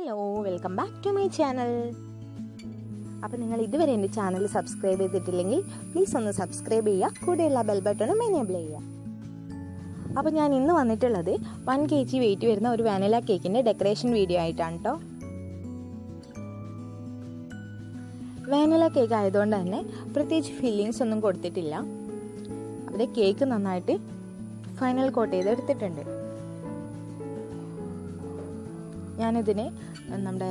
Hello, welcome back to my channel. അപ്പോൾ നിങ്ങൾ ഇതുവരെ എൻ്റെ ചാനൽ സബ്സ്ക്രൈബ് ചെയ്തിട്ടില്ലെങ്കിൽ പ്ലീസ് ഒന്ന് സബ്സ്ക്രൈബ് ചെയ്യുക, കൂടെയുള്ള ബെൽ ബട്ടണും എനേബിൾ ചെയ്യുക. അപ്പോൾ ഞാൻ ഇന്ന് വന്നിട്ടുള്ളത് 1 kg വെയിറ്റ് വരുന്ന ഒരു വാനില കേക്കിൻ്റെ ഡെക്കറേഷൻ വീഡിയോ ആയിട്ടാണ് കേട്ടോ. വാനില കേക്ക് ആയതുകൊണ്ട് തന്നെ പ്രത്യേകിച്ച് ഫില്ലിങ്സ് ഒന്നും കൊടുത്തിട്ടില്ല. അവിടെ കേക്ക് നന്നായിട്ട് ഫൈനൽ കോട്ട് ചെയ്തെടുത്തിട്ടുണ്ട്. ഞാനിതിന് നമ്മുടെ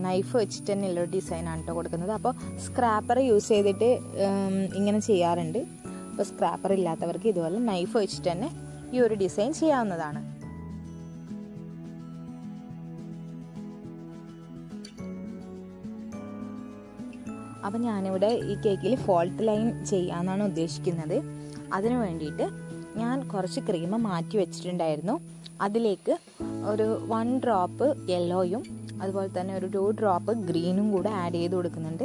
നൈഫ് വെച്ചിട്ട് തന്നെയുള്ള ഡിസൈനാണ് കേട്ടോ കൊടുക്കുന്നത്. അപ്പോൾ സ്ക്രാപ്പർ യൂസ് ചെയ്തിട്ട് ഇങ്ങനെ ചെയ്യാറുണ്ട്. അപ്പോൾ സ്ക്രാപ്പർ ഇല്ലാത്തവർക്ക് ഇതുപോലെ നൈഫ് വെച്ചിട്ട് തന്നെ ഈ ഒരു ഡിസൈൻ ചെയ്യാവുന്നതാണ്. അപ്പം ഞാനിവിടെ ഈ കേക്കിൽ ഫോൾട്ട് ലൈൻ ചെയ്യാമെന്നാണ് ഉദ്ദേശിക്കുന്നത്. അതിനു വേണ്ടിയിട്ട് ഞാൻ കുറച്ച് ക്രീം മാറ്റി വെച്ചിട്ടുണ്ടായിരുന്നു. അതിലേക്ക് ഒരു 1 ഡ്രോപ്പ് യെല്ലോയും അതുപോലെ തന്നെ ഒരു 2 ഡ്രോപ്പ് ഗ്രീനും കൂടെ ആഡ് ചെയ്ത് കൊടുക്കുന്നുണ്ട്.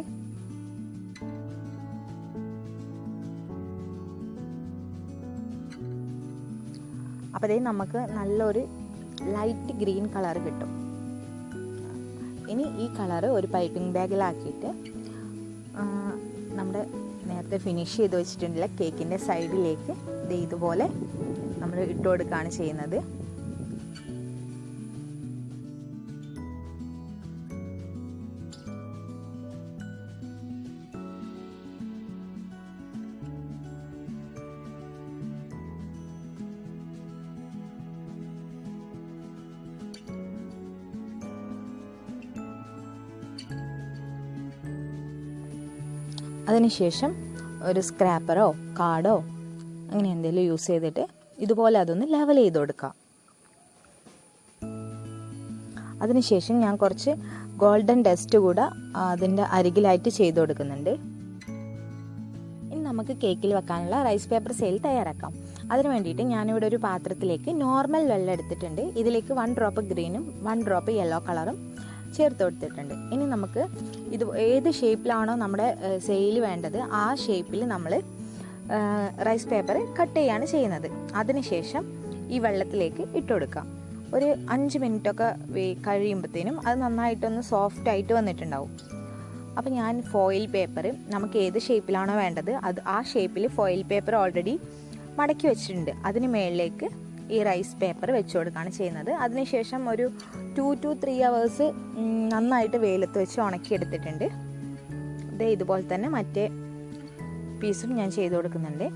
അപ്പോൾ അതേ നമുക്ക് നല്ലൊരു ലൈറ്റ് ഗ്രീൻ കളർ കിട്ടും. ഇനി ഈ കളറ് ഒരു പൈപ്പിംഗ് ബാഗിലാക്കിയിട്ട് നമ്മുടെ നേരത്തെ ഫിനിഷ് ചെയ്ത് വെച്ചിട്ടുള്ള കേക്കിൻ്റെ സൈഡിലേക്ക് ഇതുപോലെ നമ്മൾ ഇട്ട് കൊടുക്കുകയാണ് ചെയ്യുന്നത്. അതിനുശേഷം ഒരു സ്ക്രാപ്പറോ കാർഡോ അങ്ങനെ എന്തെങ്കിലും യൂസ് ചെയ്തിട്ട് ഇതുപോലെ അതൊന്ന് ലെവൽ ചെയ്ത് കൊടുക്കാം. അതിനുശേഷം ഞാൻ കുറച്ച് ഗോൾഡൻ ഡസ്റ്റ് കൂടെ അതിൻ്റെ അരികിലായിട്ട് ചെയ്ത് കൊടുക്കുന്നുണ്ട്. ഇനി നമുക്ക് കേക്കിൽ വെക്കാനുള്ള റൈസ് പേപ്പർ സെയിൽ തയ്യാറാക്കാം. അതിന് വേണ്ടിയിട്ട് ഞാനിവിടെ ഒരു പാത്രത്തിലേക്ക് നോർമൽ വെള്ളം എടുത്തിട്ടുണ്ട്. ഇതിലേക്ക് 1 ഡ്രോപ്പ് ഗ്രീനും 1 ഡ്രോപ്പ് യെല്ലോ കളറും ചേർത്ത് കൊടുത്തിട്ടുണ്ട്. ഇനി നമുക്ക് ഇത് ഏത് ഷേപ്പിലാണോ നമ്മുടെ സെയിൽ വേണ്ടത് ആ ഷേപ്പിൽ നമ്മൾ റൈസ് പേപ്പർ കട്ട് ചെയ്യാണ് ചെയ്യുന്നത്. അതിനുശേഷം ഈ വെള്ളത്തിലേക്ക് ഇട്ട് കൊടുക്കാം. ഒരു 5 മിനിറ്റൊക്കെ കഴിയുമ്പോഴത്തേനും അത് നന്നായിട്ടൊന്ന് സോഫ്റ്റ് ആയിട്ട് വന്നിട്ടുണ്ടാവും. അപ്പോൾ ഞാൻ ഫോയിൽ പേപ്പർ നമുക്ക് ഏത് ഷേപ്പിലാണോ വേണ്ടത് ആ ഷേപ്പിൽ ഫോയിൽ പേപ്പർ ഓൾറെഡി മടക്കി വെച്ചിട്ടുണ്ട്. അതിന് മുകളിലേക്ക് ഈ റൈസ് പേപ്പർ വെച്ച് കൊടുക്കുകയാണ് ചെയ്യുന്നത്. അതിനുശേഷം ഒരു 2 to 3 hours നന്നായിട്ട് വെയിലത്ത് വെച്ച് ഉണക്കിയെടുത്തിട്ടുണ്ട്. ഇതുപോലെ തന്നെ മറ്റേ പീസും ഞാൻ ചെയ്ത് കൊടുക്കുന്നുണ്ട്.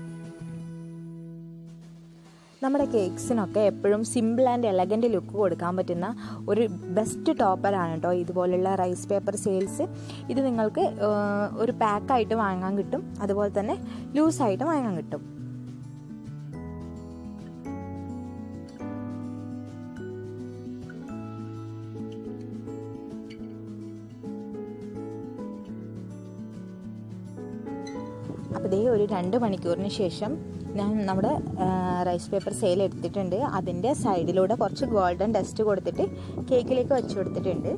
നമ്മുടെ കേക്ക്സിനൊക്കെ എപ്പോഴും സിമ്പിൾ ആൻഡ് എലഗൻറ്റ് ലുക്ക് കൊടുക്കാൻ പറ്റുന്ന ഒരു ബെസ്റ്റ് ടോപ്പറാണ് കേട്ടോ ഇതുപോലുള്ള റൈസ് പേപ്പർ സെയിൽസ്. ഇത് നിങ്ങൾക്ക് ഒരു പാക്കായിട്ട് വാങ്ങാൻ കിട്ടും, അതുപോലെ തന്നെ ലൂസായിട്ട് വാങ്ങാൻ കിട്ടും. അപ്പോൾ ഇതേ ഒരു 2 മണിക്കൂറിന് ശേഷം ഞാൻ നമ്മുടെ റൈസ് പേപ്പർ സെയിൽ എടുത്തിട്ടുണ്ട്. അതിൻ്റെ സൈഡിലൂടെ കുറച്ച് ഗോൾഡൻ ഡസ്റ്റ് കൊടുത്തിട്ട് കേക്കിലേക്ക് വെച്ച് കൊടുത്തിട്ടുണ്ട്.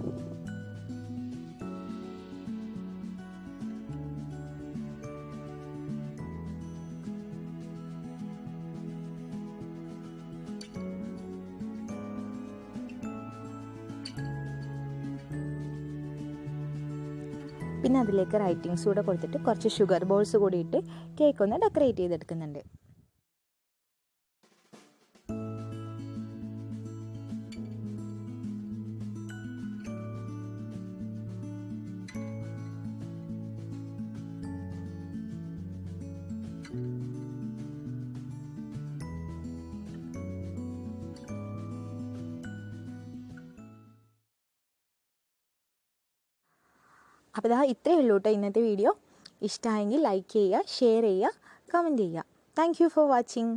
പിന്നെ അതിലേക്ക് റൈറ്റിങ്സ് കൂടെ കൊടുത്തിട്ട് കുറച്ച് ഷുഗർ ബോൾസ് കൂടിയിട്ട് കേക്ക് ഒന്ന് ഡെക്കറേറ്റ് ചെയ്തെടുക്കുന്നുണ്ട്. അപ്പോൾ ഇത്രയേ ഉള്ളൂ കേട്ടോ ഇന്നത്തെ വീഡിയോ. ഇഷ്ടമായെങ്കിൽ ലൈക്ക് ചെയ്യുക, ഷെയർ ചെയ്യുക, കമൻറ്റ് ചെയ്യുക. Thank you for watching.